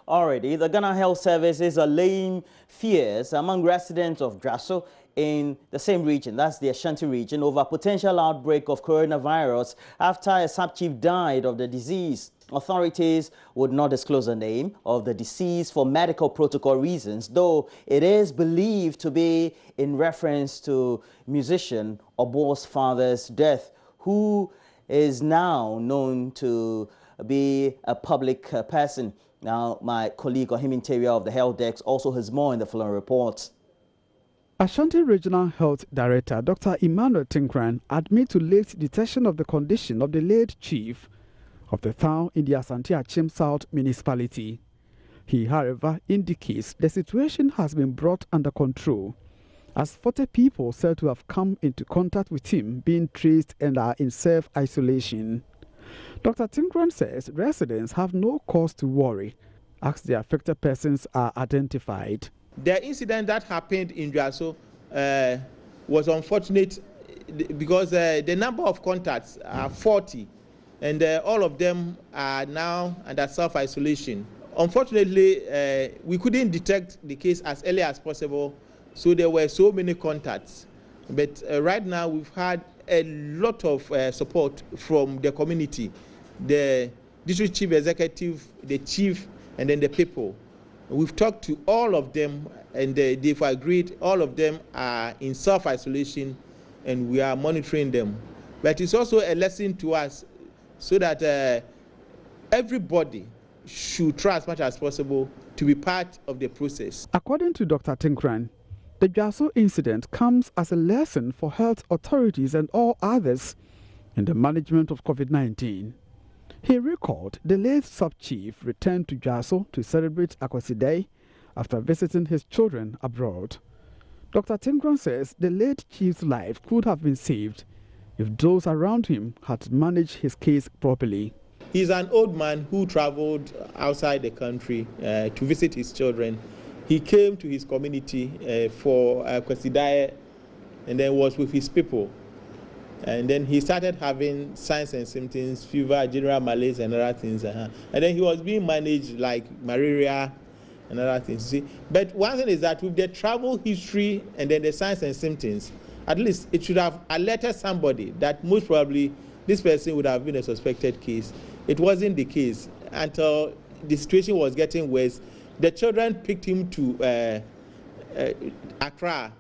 Already, the Ghana Health Service is allaying fears among residents of Draso in the same region, that's the Ashanti region, over potential outbreak of coronavirus after a sub-chief died of the disease. Authorities would not disclose the name of the deceased for medical protocol reasons, though it is believed to be in reference to musician Obo's father's death, who is now known to be a public person. Now, my colleague Ohim Interior of the Health Desk also has more in the following report. Ashanti Regional Health Director Dr. Emmanuel Tinkran admits to late detection of the condition of the late chief of the town in the Asante Achim South municipality. He, however, indicates the situation has been brought under control, as 40 people said to have come into contact with him being traced and are in self-isolation. Dr. Tinkran says residents have no cause to worry as the affected persons are identified. The incident that happened in Draso was unfortunate because the number of contacts are 40 and all of them are now under self-isolation. Unfortunately, we couldn't detect the case as early as possible, so there were so many contacts. But right now we've had a lot of support from the community, the district chief executive, the chief, and then the people. We've talked to all of them and they've agreed all of them are in self-isolation and we are monitoring them. But it's also a lesson to us so that everybody should try as much as possible to be part of the process. According to Dr. Tinkran, the Draso incident comes as a lesson for health authorities and all others in the management of COVID-19. He recalled the late sub-chief returned to Draso to celebrate Akwasi Day after visiting his children abroad. Dr. Tinkran says the late chief's life could have been saved if those around him had managed his case properly. He's an old man who traveled outside the country to visit his children. He came to his community for Akwasi Day and then was with his people. And then he started having signs and symptoms, fever, general malaise, and other things. And then he was being managed like malaria and other things. See? But one thing is that with the travel history and then the signs and symptoms, at least it should have alerted somebody that most probably this person would have been a suspected case. It wasn't the case until the situation was getting worse. The children picked him to Accra,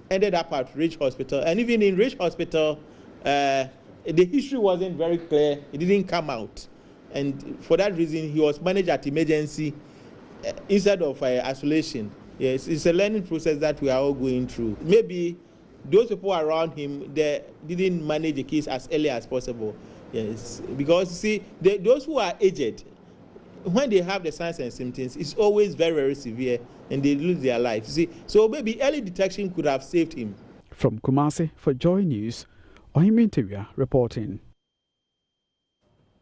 ended up at Ridge Hospital, and even in Ridge Hospital, the history wasn't very clear. It didn't come out, and for that reason, he was managed at emergency instead of isolation. Yes, it's a learning process that we are all going through. Maybe those people around him, they didn't manage the case as early as possible. Yes, because see, those who are aged, when they have the signs and symptoms, it's always very, very severe and they lose their life. See, so maybe early detection could have saved him. From Kumasi for JoyNews, Ohim Interior reporting.